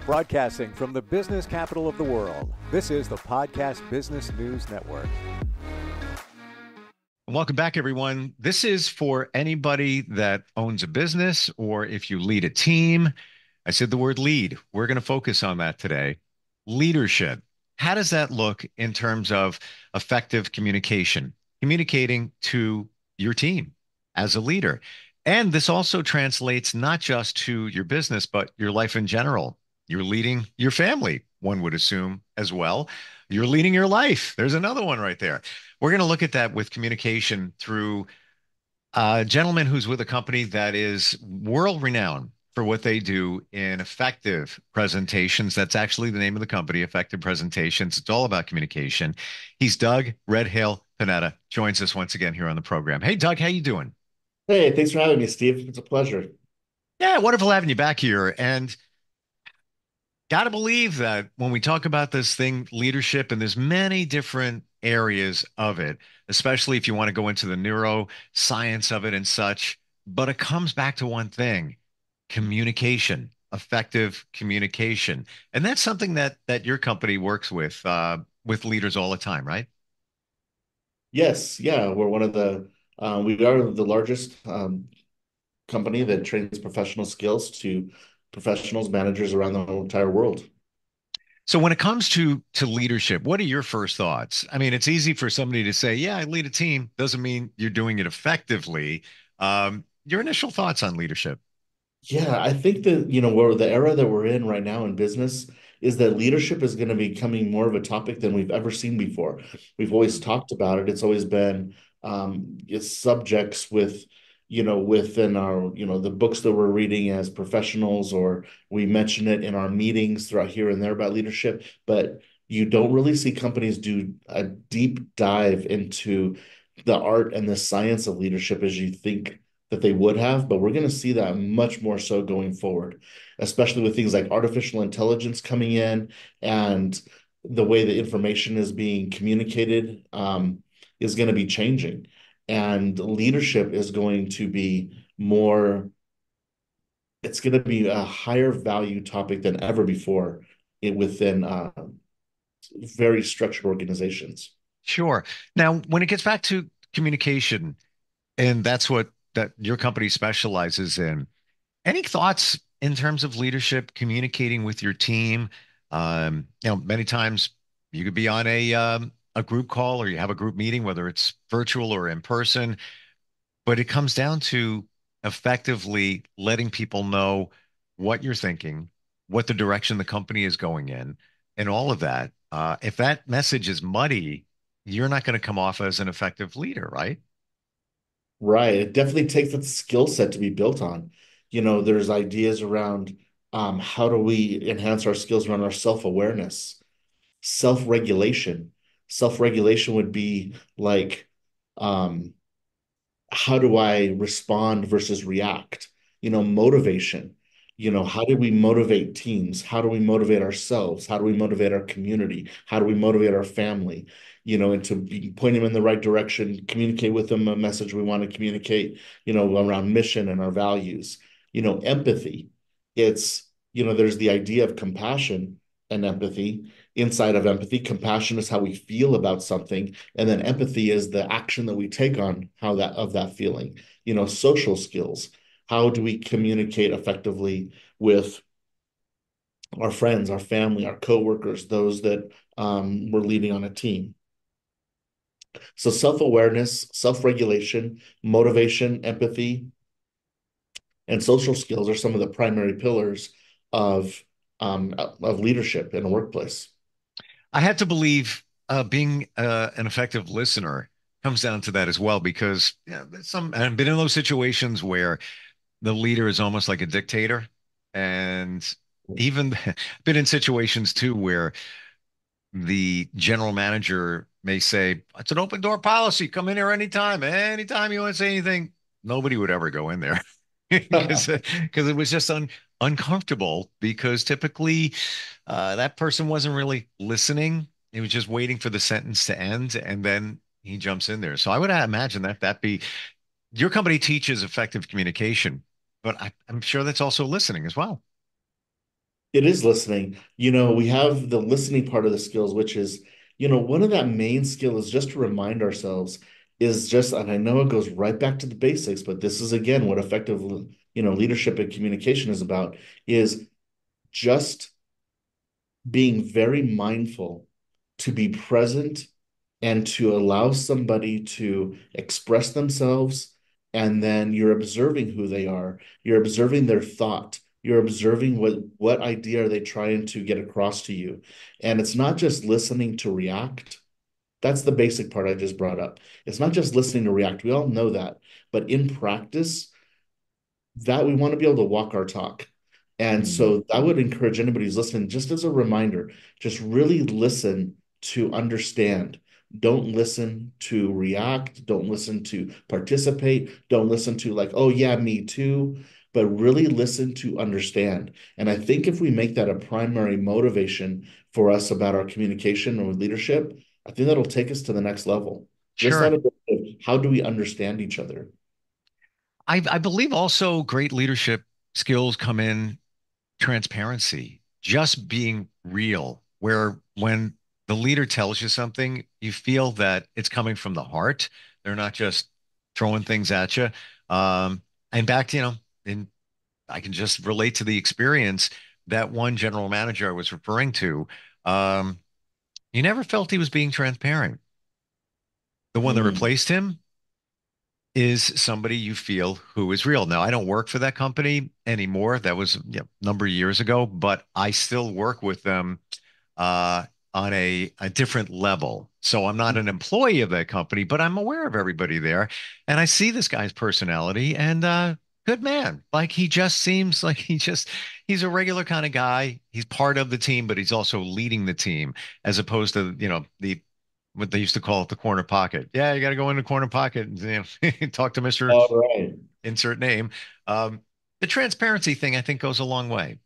Broadcasting from the business capital of the world, this is the Podcast Business News Network. Welcome back, everyone. This is for anybody that owns a business or if you lead a team. I said the word lead. We're going to focus on that today. Leadership. How does that look in terms of effective communication, communicating to your team as a leader? And this also translates not just to your business, but your life in general. You're leading your family, one would assume as well. You're leading your life. There's another one right there. We're going to look at that with communication through a gentleman who's with a company that is world renowned for what they do in effective presentations. That's actually the name of the company, Effective Presentations. It's all about communication. He's Doug Redhill Pineda, joins us once again here on the program. Hey, Doug, how you doing? Hey, thanks for having me, Steve. It's a pleasure. Yeah, wonderful having you back here. And got to believe that when we talk about this thing, leadership, and there's many different areas of it, especially if you want to go into the neuroscience of it and such, but it comes back to one thing, communication, effective communication. And that's something that your company works with leaders all the time, right? Yes, yeah, we are the largest company that trains professional skills to professionals, managers around the entire world. So when it comes to leadership, what are your first thoughts? I mean, it's easy for somebody to say, "Yeah, I lead a team." Doesn't mean you're doing it effectively. Your initial thoughts on leadership? Yeah, I think that, where the era that we're in right now in business is that leadership is going to be becoming more of a topic than we've ever seen before. We've always talked about it. It's always been it's subjects within our, the books that we're reading as professionals, or we mention it in our meetings throughout here and there about leadership, but you don't really see companies do a deep dive into the art and the science of leadership as you think that they would have, but we're going to see that much more so going forward, especially with things like artificial intelligence coming in and the way the information is being communicated is going to be changing. And leadership is going to be it's going to be a higher value topic than ever before within very structured organizations. Sure. Now, when it gets back to communication, and that's what that your company specializes in, any thoughts in terms of leadership, communicating with your team? Many times you could be on a group call or you have a group meeting, whether it's virtual or in person, but it comes down to effectively letting people know what you're thinking, what the direction the company is going in, and all of that. If that message is muddy, you're not going to come off as an effective leader, right? Right. It definitely takes that skill set to be built on. There's ideas around how do we enhance our skills around our self-awareness, self-regulation. Self-regulation would be like, um, how do I respond versus react? Motivation. How do we motivate teams? How do we motivate ourselves? How do we motivate our community? How do we motivate our family? And to point them in the right direction, communicate with them a message we want to communicate, around mission and our values. Empathy. There's the idea of compassion and empathy. Inside of empathy, compassion is how we feel about something, and then empathy is the action that we take on that feeling. Social skills. How do we communicate effectively with our friends, our family, our coworkers, those that we're leading on a team? So self-awareness, self-regulation, motivation, empathy, and social skills are some of the primary pillars of of leadership in a workplace. I had to believe being an effective listener comes down to that as well, because I've been in those situations where the leader is almost like a dictator, and even been in situations too where the general manager may say, "It's an open door policy. Come in here anytime. Anytime you want to say anything." Nobody would ever go in there because it was just uncomfortable, because typically that person wasn't really listening. He was just waiting for the sentence to end, and then he jumps in there. So I would imagine that be your company teaches effective communication, but I'm sure that's also listening as well. It is listening. We have the listening part of the skills, which is, one of that main skill is just to remind ourselves is just, and I know it goes right back to the basics, but this is again what effective, leadership and communication is about, is just being very mindful to be present and to allow somebody to express themselves. And then you're observing who they are. You're observing their thought. You're observing what idea are they trying to get across to you. And it's not just listening to react. That's the basic part I just brought up. It's not just listening to react. We all know that. But in practice, that we want to be able to walk our talk. And Mm. so I would encourage anybody who's listening, just as a reminder, just really listen to understand. Don't listen to react. Don't listen to participate. Don't listen to like, oh, yeah, me too. But really listen to understand. And I think if we make that a primary motivation for us about our communication and with leadership, I think that'll take us to the next level. Just Sure. out of how do we understand each other? I believe also great leadership skills come in transparency, just being real, where when the leader tells you something, you feel that it's coming from the heart. They're not just throwing things at you. Um, and back to, and I can just relate to the experience that one general manager I was referring to. Um, you never felt he was being transparent. The one that Mm. replaced him is somebody you feel who is real. Now, I don't work for that company anymore. That was a number of years ago, but I still work with them uh, on a different level. So I'm not an employee of that company, but I'm aware of everybody there. And I see this guy's personality and good man. Like he just seems like he's a regular kind of guy. He's part of the team, but he's also leading the team as opposed to, the what they used to call it the corner pocket. Yeah, you got to go in the corner pocket and talk to Mr. All right. Insert name. Um, the transparency thing, I think, goes a long way.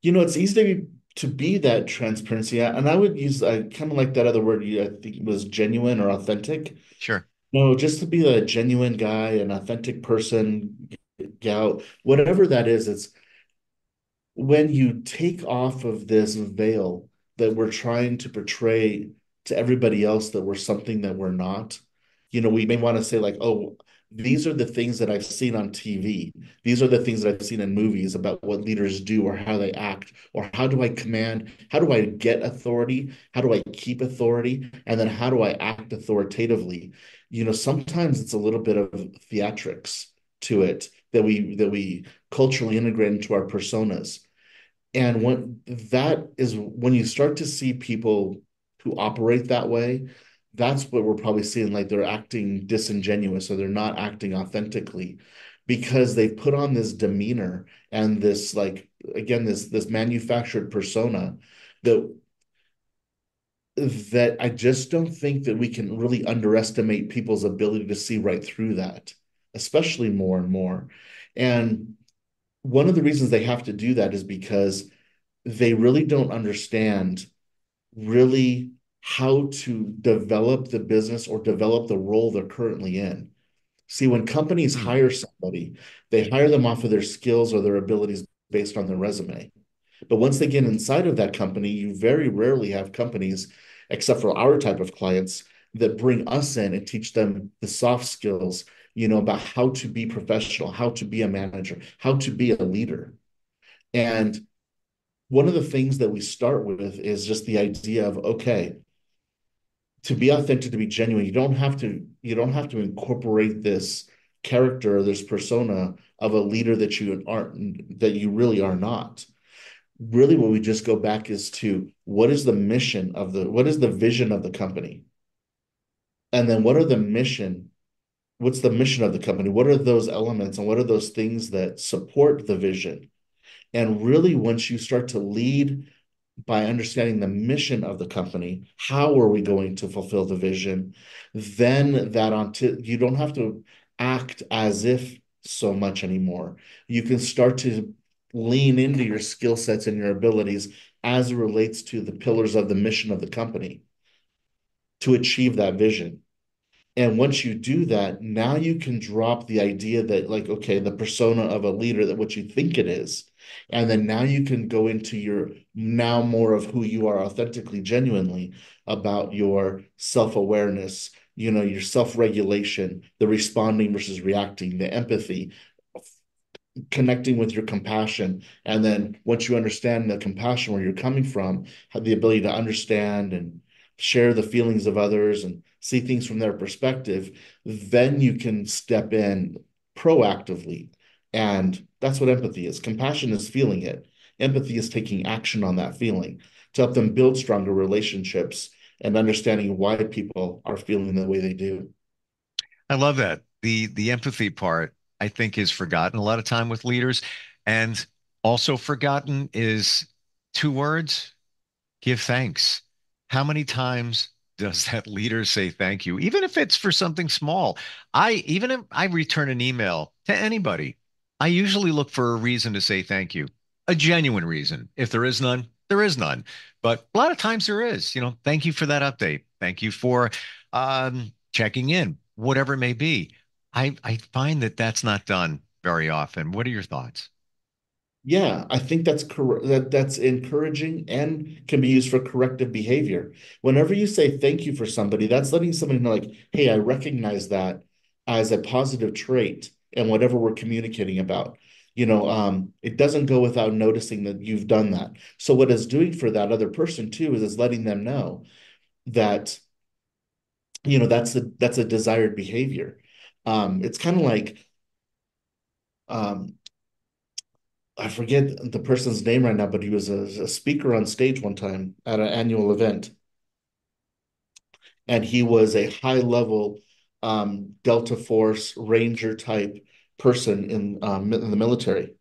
It's easy to be that transparency. And I would use kind of like that other word I think it was genuine or authentic. Sure. No, just to be a genuine guy, an authentic person, gal, whatever that is, it's when you take off of this veil that we're trying to portray to everybody else that we're something that we're not, we may want to say, like, oh, these are the things that I've seen on TV. These are the things that I've seen in movies about what leaders do or how they act, or how do I command, how do I get authority? How do I keep authority? And then how do I act authoritatively? Sometimes it's a little bit of theatrics to it that we culturally integrate into our personas. And when you start to see people who operate that way, that's what we're probably seeing, like they're acting disingenuous or they're not acting authentically because they've put on this demeanor and this, like, again, this manufactured persona that that I just don't think that we can really underestimate people's ability to see right through that, especially more and more. And one of the reasons they have to do that is because they really don't understand really how to develop the business or develop the role they're currently in. See, when companies Hmm. hire somebody, they hire them off of their skills or their abilities based on their resume. But once they get inside of that company, you very rarely have companies, except for our type of clients, that bring us in and teach them the soft skills, about how to be professional, how to be a manager, how to be a leader. And one of the things that we start with is just the idea of, okay, to be authentic, to be genuine, you don't have to incorporate this character or this persona of a leader that you really are not. Really, what we just go back is to what is the vision of the company? And then what's the mission of the company? What are those elements and what are those things that support the vision? And really, once you start to lead by understanding the mission of the company, how are we going to fulfill the vision? Then you don't have to act as if so much anymore. You can start to lean into your skill sets and your abilities as it relates to the pillars of the mission of the company to achieve that vision. And once you do that, now you can drop the idea that, like, okay, the persona of a leader, that what you think it is. And then now you can go into your now more of who you are authentically, genuinely about your self-awareness, your self-regulation, the responding versus reacting, the empathy, connecting with your compassion. And then once you understand the compassion where you're coming from, have the ability to understand and share the feelings of others and see things from their perspective, then you can step in proactively. And that's what empathy is. Compassion is feeling it. Empathy is taking action on that feeling to help them build stronger relationships and understanding why people are feeling the way they do. I love that. The empathy part, I think, is forgotten a lot of time with leaders. And also forgotten is two words, give thanks. How many times does that leader say thank you, even if it's for something small? Even if I return an email to anybody, I usually look for a reason to say thank you, a genuine reason. If there is none, there is none. But a lot of times there is, thank you for that update. Thank you for checking in, whatever it may be. I find that that's not done very often. What are your thoughts? Yeah, I think that's correct. That's encouraging and can be used for corrective behavior. Whenever you say thank you for somebody, that's letting somebody know, like, hey, I recognize that as a positive trait and whatever we're communicating about. It doesn't go without noticing that you've done that. So what it's doing for that other person too is it's letting them know that, that's a desired behavior. It's kind of like um, I forget the person's name right now, but he was a speaker on stage one time at an annual event, and he was a high level Delta Force Ranger type person in the military.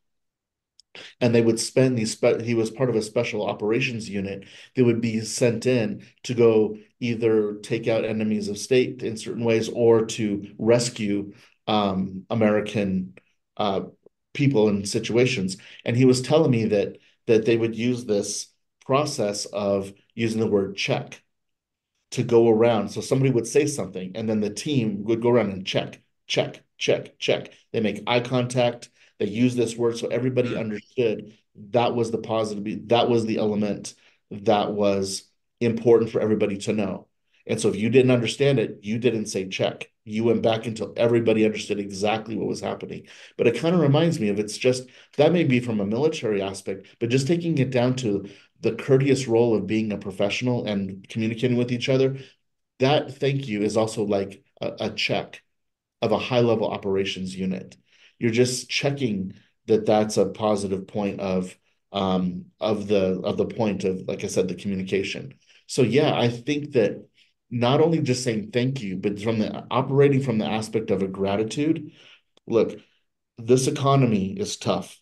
And they would spend he was part of a special operations unit that would be sent in to go either take out enemies of state in certain ways or to rescue American uh, people in situations. And he was telling me that they would use this process of using the word check to go around. So somebody would say something, and then the team would go around and check, check, check, check. They make eye contact. They use this word so everybody Hmm. understood that was the positive, that was the element that was important for everybody to know. And so if you didn't understand it, you didn't say check. You went back until everybody understood exactly what was happening. But it kind of reminds me of it's just that may be from a military aspect, but just taking it down to the courteous role of being a professional and communicating with each other, that thank you is also like a check of a high level operations unit. You're just checking that that's a positive point of the point of, like I said, the communication. So yeah, I think that not only just saying thank you, but from the operating from the aspect of a gratitude. Look, this economy is tough.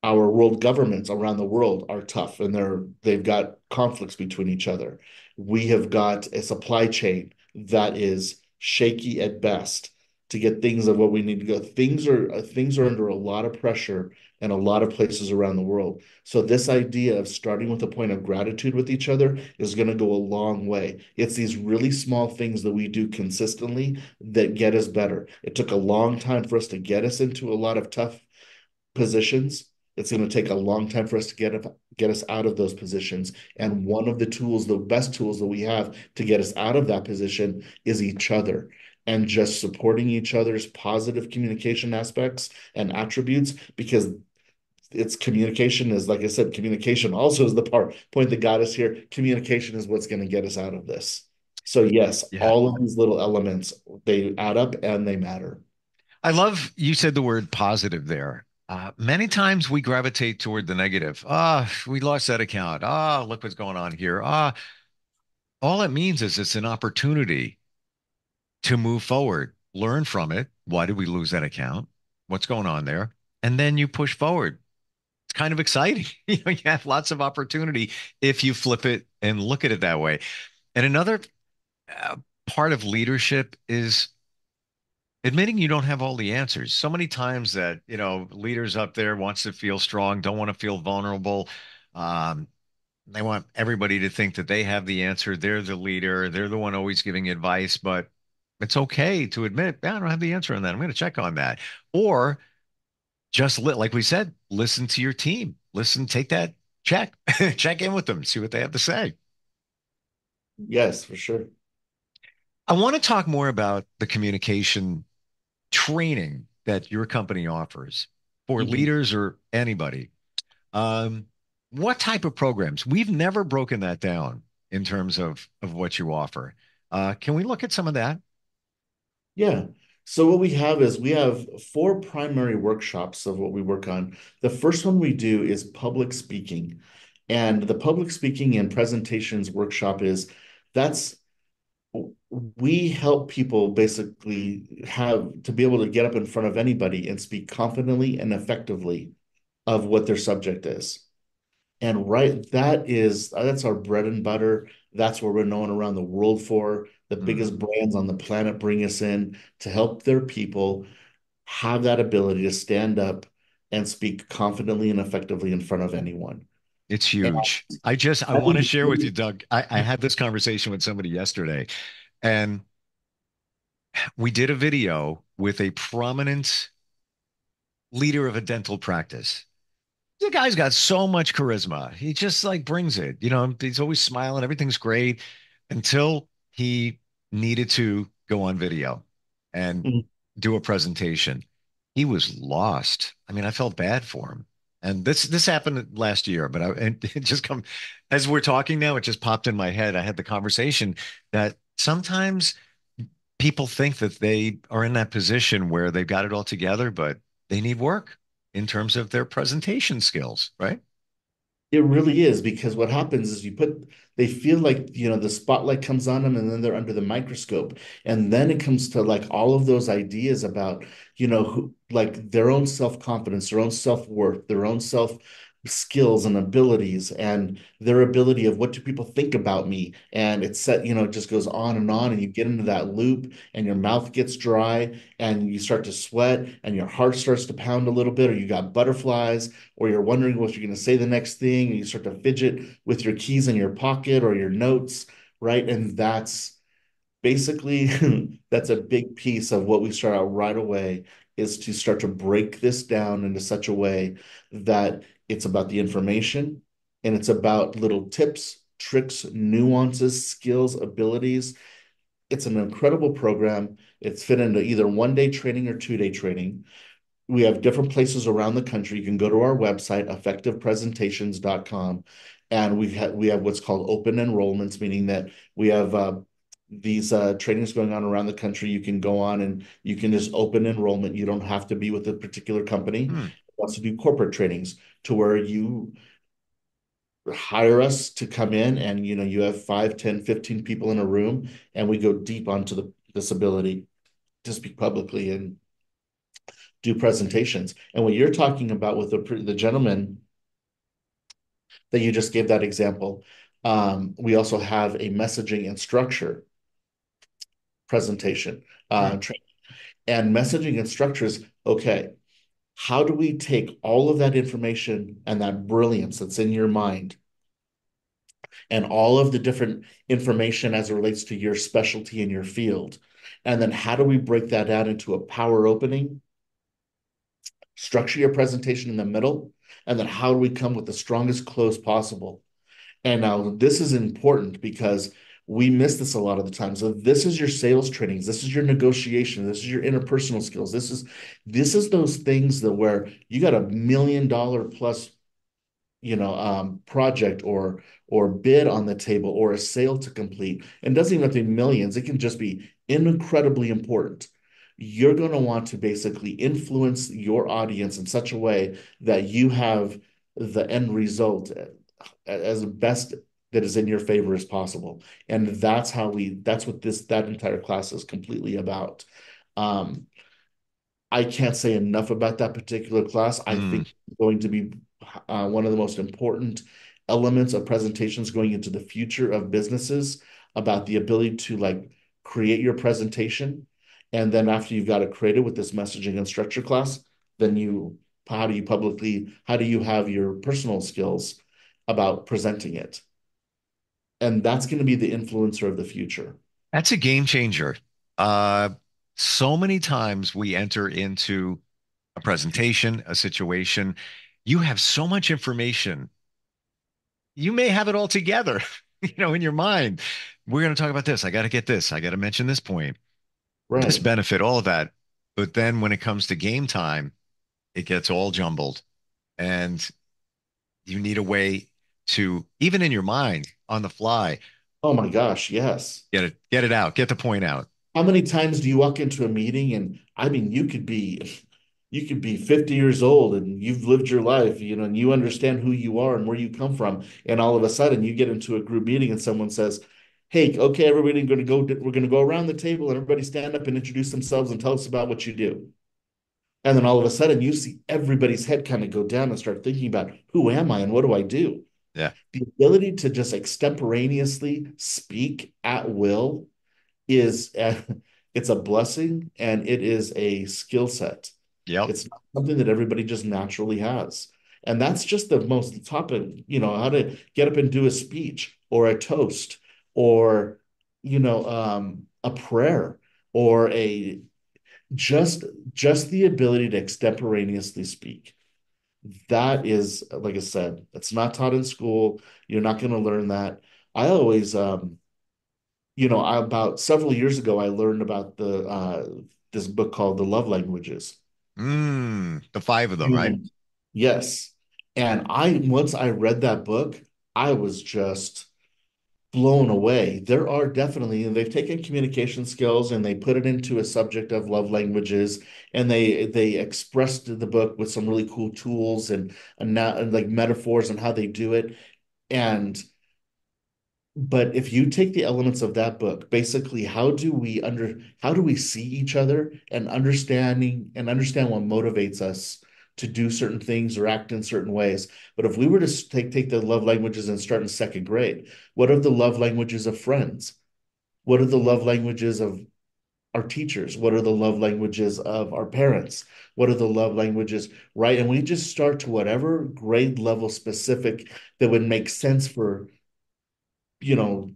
Our world governments around the world are tough, and they've got conflicts between each other. We have got a supply chain that is shaky at best to get things of what we need to go. Things are under a lot of pressure in a lot of places around the world. So this idea of starting with a point of gratitude with each other is going to go a long way. It's these really small things that we do consistently that get us better. It took a long time for us to get us into a lot of tough positions. It's going to take a long time for us to get us out of those positions. And one of the tools, the best tools that we have to get us out of that position is each other and just supporting each other's positive communication aspects and attributes because it's communication is, like I said, communication also is the point that got us here. Communication is what's going to get us out of this. So yes, Yeah. all of these little elements, they add up and they matter. I love you said the word positive there. Many times we gravitate toward the negative. We lost that account. Look what's going on here. All it means is it's an opportunity to move forward, learn from it. Why did we lose that account? What's going on there? And then you push forward. It's kind of exciting. You have lots of opportunity if you flip it and look at it that way. And another uh, part of leadership is admitting you don't have all the answers. So many times that, leaders up there wants to feel strong, don't want to feel vulnerable. Um, they want everybody to think that they have the answer. They're the leader. They're the one always giving advice. But It's okay to admit, "Yeah, I don't have the answer on that. I'm going to check on that." Or just like we said, listen to your team. Listen, take that check, check in with them, see what they have to say. Yes, for sure. I want to talk more about the communication training that your company offers for Mhm. leaders or anybody. Um, what type of programs? We've never broken that down in terms of what you offer. Can we look at some of that? Yeah. So what we have is we have four primary workshops of what we work on. The first one we do is public speaking. And the public speaking and presentations workshop is that's we help people basically have to be able to get up in front of anybody and speak confidently and effectively of what their subject is. And right, that's our bread and butter. That's what we're known around the world for. The Hmm. biggest brands on the planet bring us in to help their people have that ability to stand up and speak confidently and effectively in front of anyone. It's And huge. I that want to is share with you, really, Doug. I had this conversation with somebody yesterday, and we did a video with a prominent leader of a dental practice. The guy's got so much charisma. He just like brings it. He's always smiling. Everything's great until he needed to go on video and mm, do a presentation. He was lost. I mean, I felt bad for him. And this happened last year, but and it just come as we're talking now, it just popped in my head. I had the conversation that sometimes people think that they are in that position where they've got it all together, but they need work in terms of their presentation skills, right? it really is because what happens is they feel like, the spotlight comes on them and then they're under the microscope. And then it comes to like all of those ideas about, like their own self-confidence, their own self-worth, their own self skills and abilities and their ability of what do people think about me. And it's set, it just goes on and you get into that loop and your mouth gets dry and you start to sweat and your heart starts to pound a little bit or you got butterflies or you're wondering what you're going to say the next thing, and you start to fidget with your keys in your pocket or your notes, right? And that's basically that's a big piece of what we start out right away is to start to break this down into such a way that it's about the information and it's about little tips, tricks, nuances, skills, abilities. It's an incredible program. It's fit into either 1 day training or 2 day training. We have different places around the country. You can go to our website, effectivepresentations.com, and we have what's called open enrollments, meaning that we have these trainings going on around the country. You can go on and you can just open enrollment. You don't have to be with a particular company. Hmm. We also do corporate trainings to where you hire us to come in and you have 5, 10, 15 people in a room, and we go deep onto this ability to speak publicly and do presentations. And what you're talking about with the gentleman that you just gave that example, we also have a messaging and structure presentation. Hmm. And messaging and structures, okay, how do we take all of that information and that brilliance that's in your mind and all of the different information as it relates to your specialty in your field? And then how do we break that out into a power opening, structure your presentation in the middle, and then how do we come with the strongest close possible? And now this is important because we miss this a lot of the time. So this is your sales trainings, this is your negotiation, this is your interpersonal skills. This is those things that where you got $1 million plus project or bid on the table or a sale to complete. And it doesn't even have to be millions. It can just be incredibly important. You're going to want to basically influence your audience in such a way that you have the end result as best that is in your favor as possible. And that's what that entire class is completely about. Um, I can't say enough about that particular class. I Hmm. think it's going to be one of the most important elements of presentations going into the future of businesses about the ability to like create your presentation. And then after you've got it created with this messaging and structure class, then how do you have your personal skills about presenting it? And that's going to be the influencer of the future. That's a game changer. Uh, so many times we enter into a presentation, a situation. You have so much information. You may have it all together, in your mind. We're going to talk about this. I got to get this. I got to mention this point, this Right. benefit, all of that. But then when it comes to game time, it gets all jumbled. And you need a way to, even in your mind, on the fly, Oh my gosh, yes. get it out, get the point out. How many times do you walk into a meeting and I mean you could be 50 years old and you've lived your life, and you understand who you are and where you come from, and all of a sudden you get into a group meeting and someone says, "Hey, okay, everybody we're going to go around the table and everybody stand up and introduce themselves and tell us about what you do." And then all of a sudden you see everybody's head kind of go down and start thinking about, "Who am I and what do I do?" Yeah. The ability to just extemporaneously speak at will is it's a blessing and it is a skill set. Yep. It's not something that everybody just naturally has. And that's just the most topic, how to get up and do a speech or a toast or, a prayer or a just the ability to extemporaneously speak. That is, like I said, it's not taught in school. You're not going to learn that. I always about several years ago, I learned about the this book called The Love Languages. The five of them, right? And yes. And once I read that book, I was just blown away. There are definitely, and they've taken communication skills and they put it into a subject of love languages, and they expressed the book with some really cool tools and like metaphors and how they do it. And but if you take the elements of that book, basically, how do we see each other and understand what motivates us to do certain things or act in certain ways. But if we were to take the love languages and start in second grade, what are the love languages of friends? What are the love languages of our teachers? What are the love languages of our parents? What are the love languages, right? And we just start to whatever grade level specific that would make sense for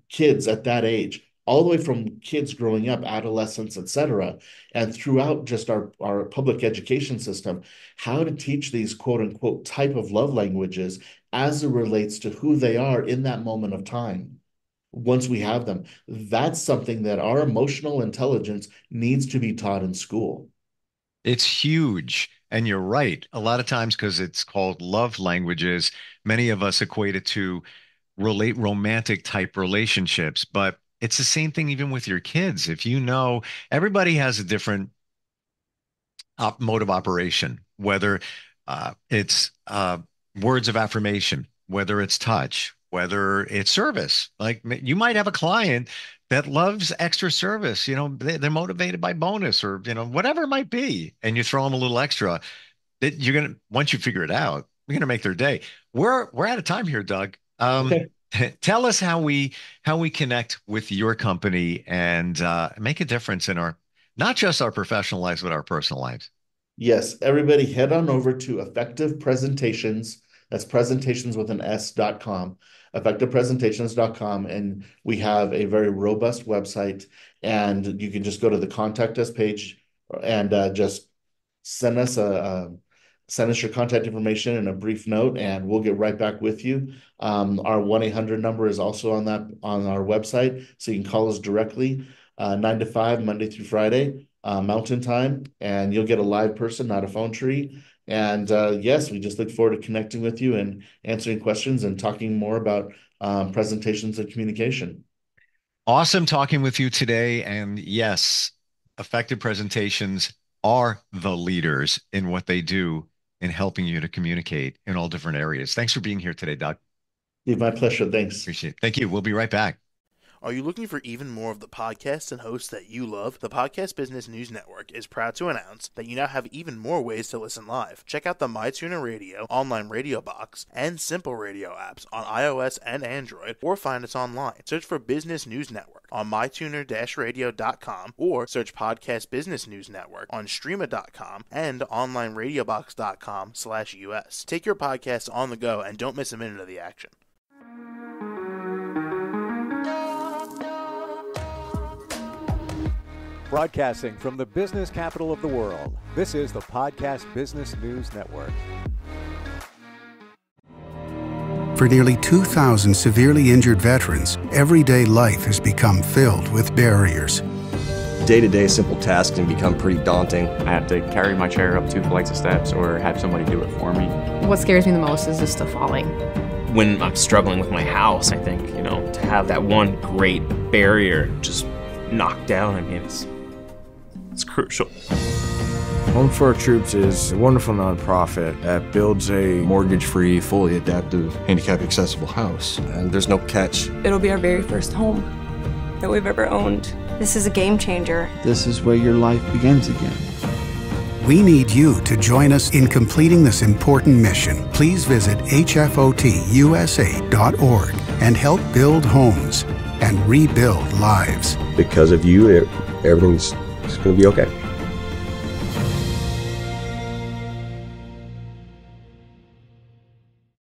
kids at that age, all the way from kids growing up, adolescents, etc., and throughout just our public education system, how to teach these quote unquote type of love languages as it relates to who they are in that moment of time. Once we have them, that's something that our emotional intelligence needs to be taught in school. It's huge. And you're right. A lot of times, because it's called love languages, many of us equate it to relate romantic type relationships, but it's the same thing even with your kids. If everybody has a different mode of operation, whether it's words of affirmation, whether it's touch, whether it's service. Like you might have a client that loves extra service, they're motivated by bonus or, whatever it might be. And you throw them a little extra that once you figure it out, you're going to make their day. We're out of time here, Doug. Okay. Tell us how we connect with your company and make a difference in not just our professional lives, but our personal lives. Yes, everybody head on over to Effective Presentations. That's presentations with an S.com, effectivepresentations.com. And we have a very robust website. And you can just go to the contact us page and just send us send us your contact information and a brief note, and we'll get right back with you. Our 1-800 number is also on our website, so you can call us directly, 9 to 5, Monday through Friday, Mountain Time, and you'll get a live person, not a phone tree. And yes, we just look forward to connecting with you and answering questions and talking more about presentations and communication. Awesome talking with you today. And yes, effective presentations are the leaders in what they do in helping you to communicate in all different areas. Thanks for being here today, Doug. My pleasure. Thanks. Appreciate it. Thank you. We'll be right back. Are you looking for even more of the podcasts and hosts that you love? The Podcast Business News Network is proud to announce that you now have even more ways to listen live. Check out the MyTuner Radio, online radio box, and Simple Radio apps on iOS and Android, or find us online. Search for Business News Network on mytuner-radio.com, or search Podcast Business News Network on streama.com and onlineradiobox.com/US. Take your podcast on the go and don't miss a minute of the action. Broadcasting from the business capital of the world, this is the Podcast Business News Network. For nearly 2,000 severely injured veterans, everyday life has become filled with barriers. Day-to-day simple tasks can become pretty daunting. I have to carry my chair up 2 flights of steps or have somebody do it for me. What scares me the most is just the falling. When I'm struggling with my house, I think, to have that one great barrier just knocked down, it's crucial. Home for Our Troops is a wonderful nonprofit that builds a Mortgage-free, fully adaptive, handicap-accessible house. And there's no catch. It'll be our very first home that we've ever owned. This is a game changer. This is where your life begins again. We need you to join us in completing this important mission. Please visit hfotusa.org and help build homes and rebuild lives. Because of you, everything's going to be okay.